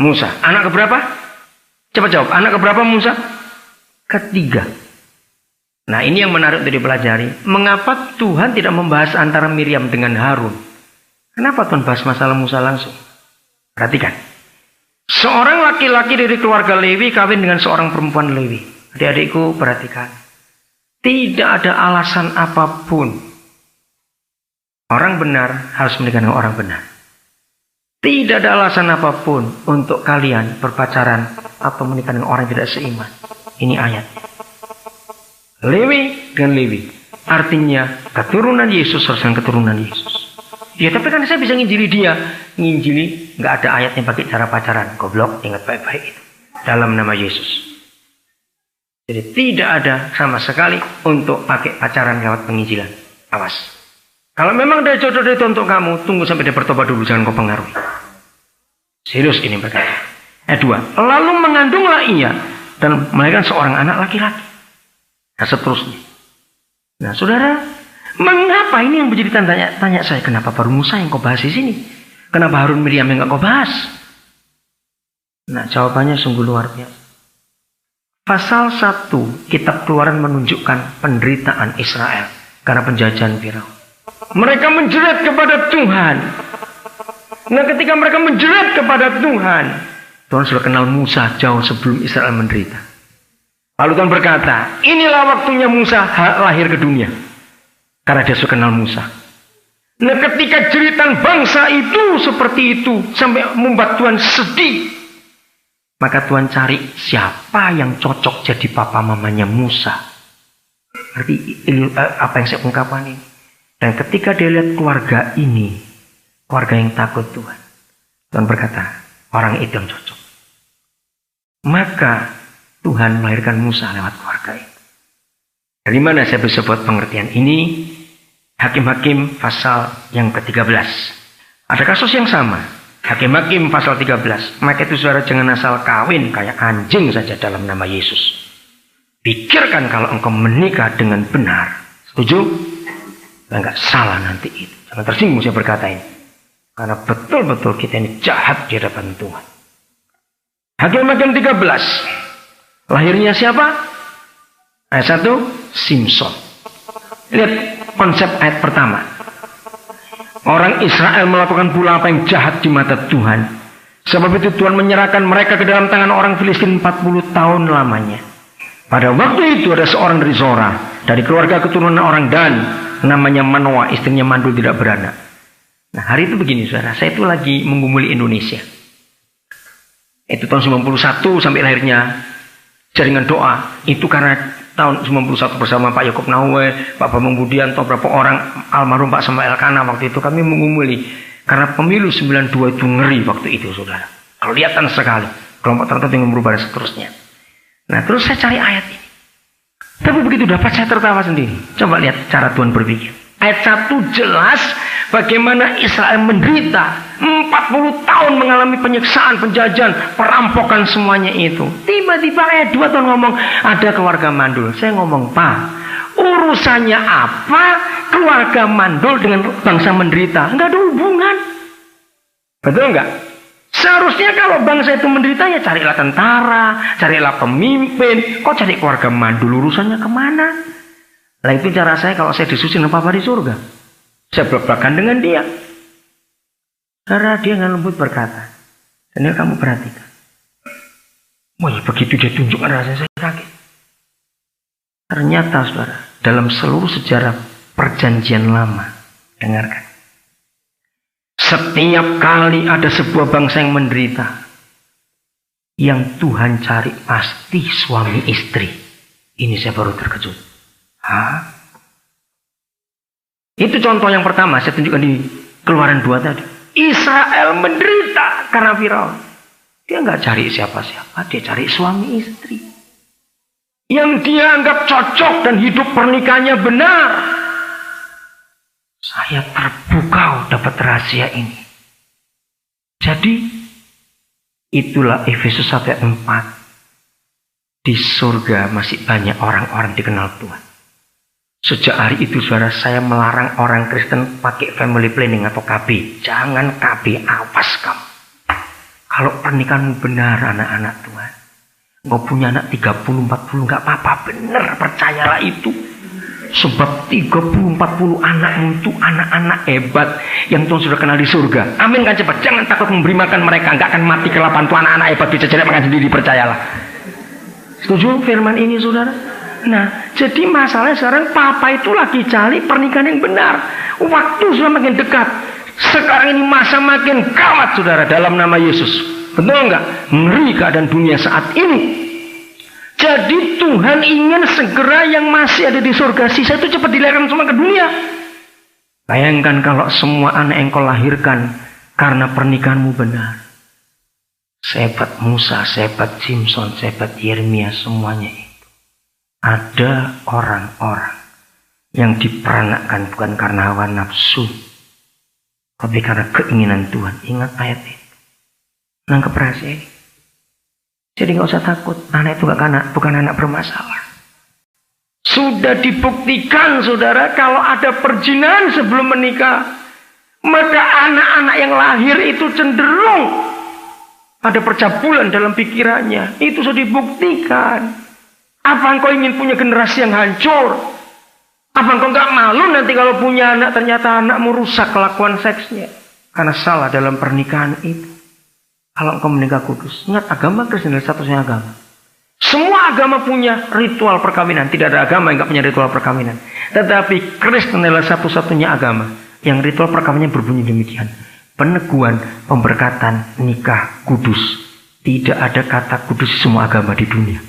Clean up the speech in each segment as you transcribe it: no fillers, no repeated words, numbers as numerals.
Musa. Anak keberapa? Coba jawab. Anak keberapa Musa? Ketiga. Nah, ini yang menarik untuk dipelajari. Mengapa Tuhan tidak membahas antara Miriam dengan Harun? Kenapa Tuhan bahas masalah Musa langsung? Perhatikan. Seorang laki-laki dari keluarga Lewi kawin dengan seorang perempuan Lewi. Adik-adikku, perhatikan. Tidak ada alasan apapun orang benar harus menikah dengan orang benar. Tidak ada alasan apapun untuk kalian berpacaran atau menikah dengan orang yang tidak seiman. Ini ayat. Lewi dengan Lewi. Artinya keturunan Yesus harus dengan keturunan Yesus. Ya tapi kan saya bisa nginjili dia. Nginjili nggak ada ayatnya pakai cara pacaran. Goblok, ingat baik-baik itu. Dalam nama Yesus. Jadi tidak ada sama sekali untuk pakai pacaran lewat penginjilan. Awas. Kalau memang ada jodoh itu untuk kamu, tunggu sampai dia bertobat dulu, jangan kau pengaruhi. Serius ini berkata. Ayat 2. Lalu mengandunglah ia dan melahirkan seorang anak laki-laki. Nah seterusnya. Nah saudara, mengapa ini yang menjadi tanya saya, kenapa baru Musa yang kau bahas di sini? Kenapa Harun Miriam yang nggak kau bahas? Nah jawabannya sungguh luar biasa. Pasal 1 kitab Keluaran menunjukkan penderitaan Israel karena penjajahan Firaun. Mereka menjerit kepada Tuhan. Nah ketika mereka menjerit kepada Tuhan, Tuhan sudah kenal Musa jauh sebelum Israel menderita. Lalu Tuhan berkata, inilah waktunya Musa lahir ke dunia. Karena dia sudah kenal Musa. Nah ketika jeritan bangsa itu seperti itu sampai membuat Tuhan sedih, maka Tuhan cari siapa yang cocok jadi papa mamanya Musa. Berarti apa yang saya ungkapkan ini. Dan ketika dia lihat keluarga ini, keluarga yang takut Tuhan, Tuhan berkata, orang itu yang cocok. Maka Tuhan melahirkan Musa lewat keluarga itu. Dari mana saya bisa buat pengertian ini? Hakim-Hakim pasal yang ke-13. Ada kasus yang sama. Hakim-Hakim pasal 13. Maka itu saudara jangan asal kawin kayak anjing saja dalam nama Yesus. Pikirkan kalau engkau menikah dengan benar. Setuju? Enggak salah nanti itu. Jangan tersinggung saya berkata ini. Karena betul-betul kita ini jahat di hadapan Tuhan. Hakim-Hakim 13. Lahirnya siapa? Ayat 1, Simson. Lihat konsep ayat pertama. Orang Israel melakukan pula apa yang jahat di mata Tuhan. Sebab itu Tuhan menyerahkan mereka ke dalam tangan orang Filistin 40 tahun lamanya. Pada waktu itu ada seorang dari Zora, dari keluarga keturunan orang Dan, namanya Manoah, istrinya mandul tidak beranak. Nah hari itu begini saudara, saya itu lagi menggumuli Indonesia. Itu tahun 91 sampai lahirnya jaringan doa. Itu karena tahun 91 bersama Pak Yakob Nawe, Pak Bambang Budianto, beberapa orang, almarhum Pak Samuel Kana, waktu itu kami mengumuli. Karena pemilu 92 itu ngeri waktu itu saudara. Kelihatan sekali. Kelompok tertentu yang berubah dan seterusnya. Nah terus saya cari ayat ini. Tapi begitu dapat saya tertawa sendiri. Coba lihat cara Tuhan berpikir. Ayat 1 jelas bagaimana Israel menderita. 40 tahun mengalami penyiksaan, penjajahan, perampokan semuanya itu. Tiba-tiba ayat 2 Tuhan ngomong ada keluarga mandul. Saya ngomong, Pak, urusannya apa keluarga mandul dengan bangsa menderita? Enggak ada hubungan. Betul enggak? Seharusnya kalau bangsa itu menderita ya carilah tentara, carilah pemimpin. Kok cari keluarga mandul, urusannya kemana? Nah itu cara saya kalau saya disusin apa di surga. Saya belak-belakan dengan dia. Karena dia dengan lembut berkata. Dan dia kamu perhatikan. Wah begitu dia tunjukkan rasanya saya kaget. Ternyata saudara, dalam seluruh sejarah perjanjian lama, dengarkan. Setiap kali ada sebuah bangsa yang menderita, yang Tuhan cari pasti suami istri. Ini saya baru terkejut. Hah? Itu contoh yang pertama, saya tunjukkan di Keluaran 2 tadi. Israel menderita karena Firaun. Dia nggak cari siapa-siapa, dia cari suami istri. Yang dia anggap cocok dan hidup pernikahannya benar. Saya terpukau dapat rahasia ini. Jadi, itulah Efesus 1 ayat 4. Di surga masih banyak orang-orang dikenal Tuhan. Sejak hari itu saudara, saya melarang orang Kristen pakai family planning atau KB. Jangan KB, awas kamu. Kalau pernikahanmu benar anak-anak Tuhan, mau punya anak 30-40 nggak apa-apa, benar, percayalah itu. Sebab 30-40 anakmu itu anak-anak hebat yang Tuhan sudah kenal di surga. Amin kan, cepat, jangan takut memberi makan mereka, nggak akan mati kelaparan. Tuh anak-anak hebat bisa cari makan sendiri, percayalah. Setuju firman ini, saudara? Nah, jadi masalahnya sekarang papa itu lagi cari pernikahan yang benar. Waktu sudah makin dekat. Sekarang ini masa makin gawat, saudara, dalam nama Yesus. Betul nggak? Ngeri keadaan dunia saat ini. Jadi Tuhan ingin segera yang masih ada di surga sisa itu cepat dilahirkan semua ke dunia. Bayangkan kalau semua anak yang kau lahirkan karena pernikahanmu benar. Sehebat Musa, sehebat Simpson, sehebat Yeremia, semuanya itu. Ada orang-orang yang diperanakkan bukan karena hawa nafsu, tapi karena keinginan Tuhan. Ingat ayat itu. Nangkep rahasia ini. Jadi nggak usah takut, anak itu bukan anak bermasalah. Sudah dibuktikan, saudara, kalau ada perzinahan sebelum menikah, maka anak-anak yang lahir itu cenderung ada percabulan dalam pikirannya. Itu sudah dibuktikan. Apa engkau ingin punya generasi yang hancur? Apa engkau nggak malu nanti kalau punya anak ternyata anakmu rusak kelakuan seksnya karena salah dalam pernikahan itu? Kalau engkau menikah kudus, ingat agama Kristen adalah satu-satunya agama. Semua agama punya ritual perkawinan. Tidak ada agama yang nggak punya ritual perkawinan. Tetapi Kristen adalah satu-satunya agama yang ritual perkawinannya berbunyi demikian. Peneguhan, pemberkatan, nikah kudus. Tidak ada kata kudus di semua agama di dunia.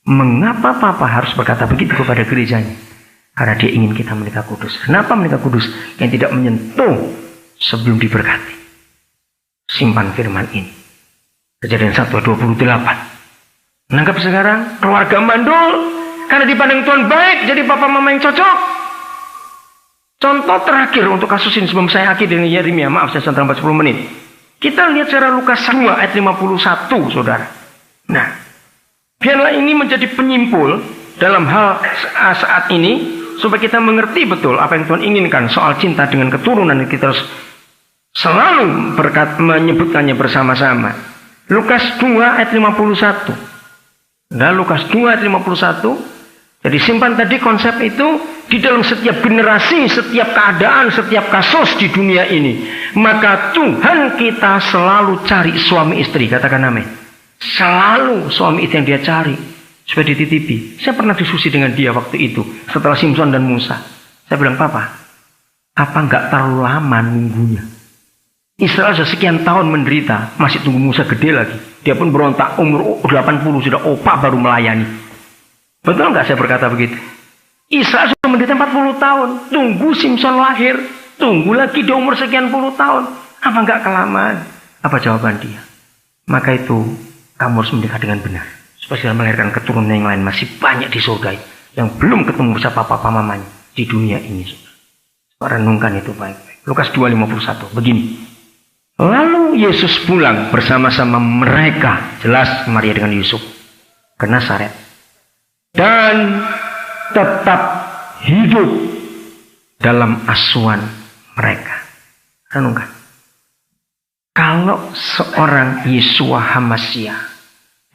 Mengapa Papa harus berkata begitu kepada gerejanya? Karena dia ingin kita menikah kudus. Kenapa menikah kudus? Yang tidak menyentuh sebelum diberkati. Simpan firman ini. Kejadian 1:28. Menangkap sekarang keluarga mandul karena dipandang Tuhan baik, jadi papa mama yang cocok. Contoh terakhir untuk kasus ini sebelum saya akhiri dengan Yeremia. Maaf saya terlambat 10 menit. Kita lihat secara Lukas 2 ayat 51, saudara. Nah, biarlah ini menjadi penyimpul dalam hal saat ini supaya kita mengerti betul apa yang Tuhan inginkan soal cinta dengan keturunan. Kita harus selalu menyebutkannya bersama-sama. Lukas 2 ayat 51. Nah, Lukas 2 ayat 51. Jadi simpan tadi konsep itu di dalam setiap generasi, setiap keadaan, setiap kasus di dunia ini. Maka Tuhan kita selalu cari suami istri. Katakan amin. Selalu suami istri yang dia cari supaya dititipi. Saya pernah diskusi dengan dia waktu itu setelah Simpson dan Musa. Saya bilang, Papa, apa enggak terlalu lama nunggunya? Israel sudah sekian tahun menderita, masih tunggu Musa gede lagi. Dia pun berontak, umur 80 sudah opa baru melayani. Betul nggak saya berkata begitu? Israel sudah menderita 40 tahun, tunggu Simpson lahir, tunggu lagi di umur sekian puluh tahun. Apa nggak kelamaan? Apa jawaban dia? Maka itu kamu harus menikah dengan benar, supaya sudah melahirkan keturunan yang lain. Masih banyak di surga yang belum ketemu siapa papa mamanya di dunia ini. Renungkan itu baik-baik. Lukas 2:51 begini. Lalu Yesus pulang bersama-sama mereka, jelas Maria dengan Yusuf, ke Nazaret, dan tetap hidup dalam asuhan mereka. Renungkan. Kalau seorang Yeshua HaMasyiah,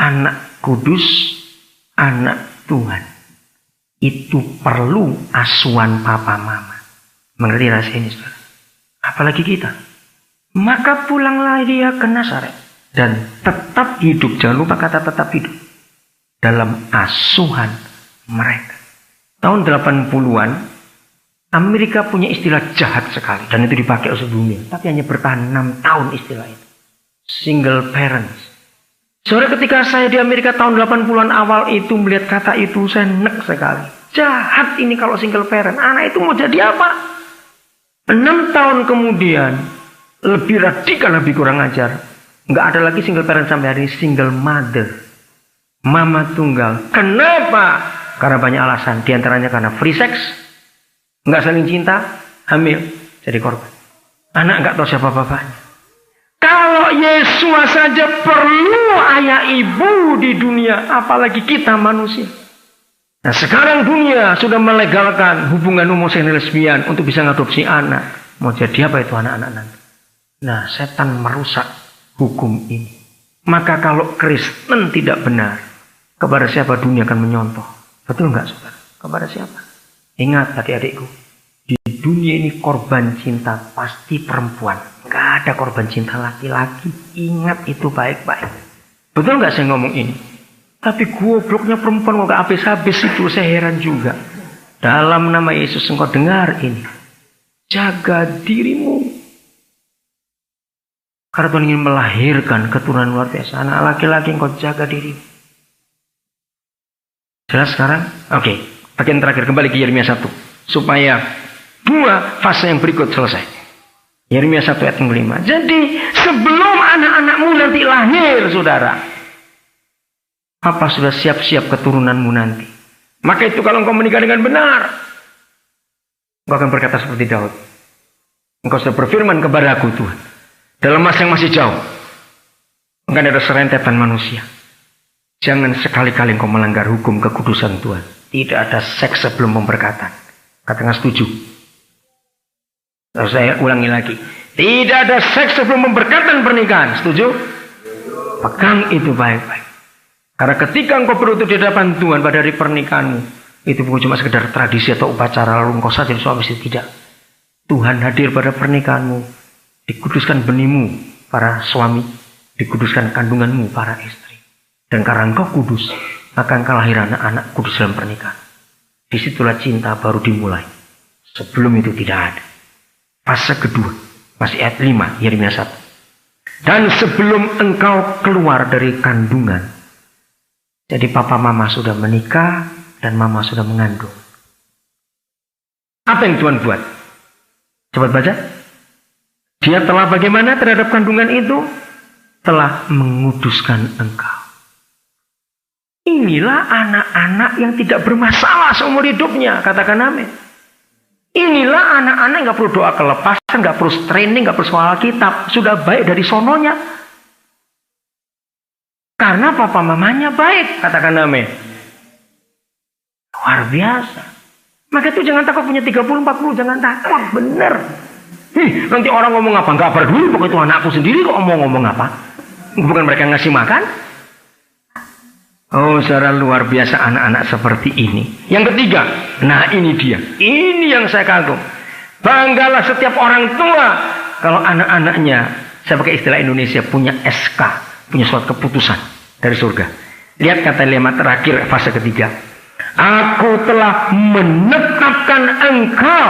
anak kudus, anak Tuhan, itu perlu asuhan papa mama. Mengerti rahasia ini, saudara? Apalagi kita. Maka pulanglah dia ke Nazaret dan tetap hidup. Jangan lupa kata tetap hidup dalam asuhan mereka. Tahun 80-an Amerika punya istilah jahat sekali dan itu dipakai oleh dunia, tapi hanya bertahan 6 tahun istilah itu. Single parents. Saudara, ketika saya di Amerika tahun 80-an awal itu melihat kata itu, saya nek sekali. Jahat ini kalau single parent. Anak itu mau jadi apa? 6 tahun kemudian lebih radikal, lebih kurang ajar. Nggak ada lagi single parent sampai hari ini, single mother. Mama tunggal. Kenapa? Karena banyak alasan. Di antaranya karena free sex, nggak saling cinta, hamil, jadi korban. Anak nggak tahu siapa bapaknya. Kalau Yesus saja perlu ayah ibu di dunia, apalagi kita manusia. Nah, sekarang dunia sudah melegalkan hubungan homoseksual lesbian untuk bisa ngadopsi anak. Mau jadi apa itu anak-anak nanti? Nah, setan merusak hukum ini. Maka kalau Kristen tidak benar, kepada siapa dunia akan menyontoh? Betul nggak, saudara? Kepada siapa? Ingat adik-adikku, di dunia ini korban cinta pasti perempuan. Nggak ada korban cinta laki-laki. Ingat itu baik-baik. Betul nggak saya ngomong ini? Tapi gobloknya perempuan kok gak habis-habis itu, saya heran juga. Dalam nama Yesus engkau dengar ini. Jaga dirimu. Karena Tuhan ingin melahirkan keturunan luar biasa. Anak laki-laki engkau jaga diri. Jelas sekarang? Oke. Bagian terakhir kembali ke Yeremia 1. Supaya dua fase yang berikut selesai. Yeremia 1 ayat 5. Jadi sebelum anak-anakmu nanti lahir, saudara. Apa sudah siap-siap keturunanmu nanti? Maka itu kalau engkau menikah dengan benar, engkau akan berkata seperti Daud. Engkau sudah berfirman kepada aku, Tuhan, dalam masa yang masih jauh, akan ada serentetan manusia. Jangan sekali-kali engkau melanggar hukum kekudusan Tuhan. Tidak ada seks sebelum pemberkatan. Katakan setuju. Lalu saya ulangi lagi. Tidak ada seks sebelum pemberkatan pernikahan. Setuju? Pegang itu baik-baik. Karena ketika engkau berlutut di hadapan Tuhan pada hari pernikahanmu, itu bukan cuma sekedar tradisi atau upacara lalu engkau saja suami istri, tidak. Tuhan hadir pada pernikahanmu, dikuduskan benihmu para suami, dikuduskan kandunganmu para istri. Dan karena engkau kudus, akan kelahiran anak-anak kudus dalam pernikahan. Disitulah cinta baru dimulai. Sebelum itu tidak ada. Fase kedua, masih ayat 5, Yeremia 1. Dan sebelum engkau keluar dari kandungan, jadi papa mama sudah menikah dan mama sudah mengandung. Apa yang Tuhan buat? Coba baca. Dia telah bagaimana terhadap kandungan itu? Telah menguduskan engkau. Inilah anak-anak yang tidak bermasalah seumur hidupnya. Katakan amin. Inilah anak-anak yang gak perlu doa kelepasan, gak perlu training, gak perlu soal kitab. Sudah baik dari sononya. Karena papa mamanya baik, katakan amin. Luar biasa. Maka itu jangan takut punya 30-40, jangan takut, bener. Nanti orang ngomong apa, gak peduli, pokoknya itu anakku sendiri kok ngomong apa. Bukan mereka ngasih makan. Oh, saudara, luar biasa anak-anak seperti ini. Yang ketiga, nah ini dia. Ini yang saya kagum. Banggalah setiap orang tua kalau anak-anaknya, saya pakai istilah Indonesia, punya SK, punya suatu keputusan dari surga. Lihat kata lema terakhir fase ketiga. Aku telah menetapkan engkau.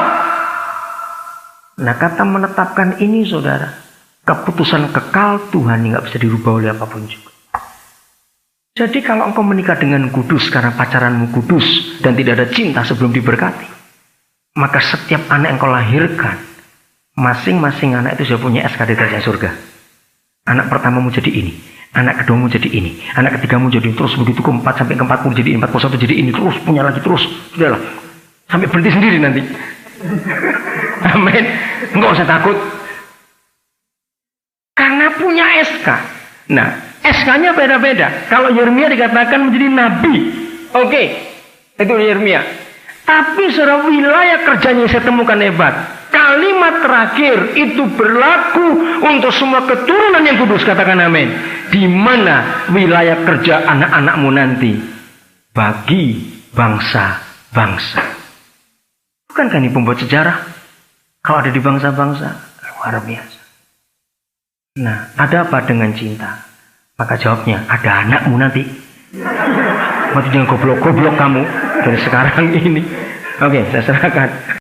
Nah, kata menetapkan ini, saudara, keputusan kekal Tuhan yang gak bisa dirubah oleh apapun juga. Jadi kalau engkau menikah dengan kudus karena pacaranmu kudus dan tidak ada cinta sebelum diberkati, maka setiap anak yang kau lahirkan, masing-masing anak itu sudah punya SK di kerajaan surga. Anak pertamamu jadi ini, anak keduamu jadi ini, anak ketigamu jadi terus begitu, keempat sampai ke-40 jadi ini, 41 jadi ini, terus punya lagi terus, sudahlah, sampai berhenti sendiri nanti. Amin. Enggak usah takut, karena punya SK. Nah, SK-nya beda-beda. Kalau Yeremia dikatakan menjadi nabi, oke, itu Yeremia. Tapi saudara, wilayah kerjanya saya temukan hebat. Kalimat terakhir itu berlaku untuk semua keturunan yang kudus, katakan amin. Di mana wilayah kerja anak-anakmu nanti? Bagi bangsa-bangsa. Bukankah ini pembuat sejarah? Kalau ada di bangsa-bangsa, luar biasa. Nah, ada apa dengan cinta? Maka jawabnya, ada anakmu nanti. Mati dengan goblok-goblok kamu dari sekarang ini. Oke, saya serahkan.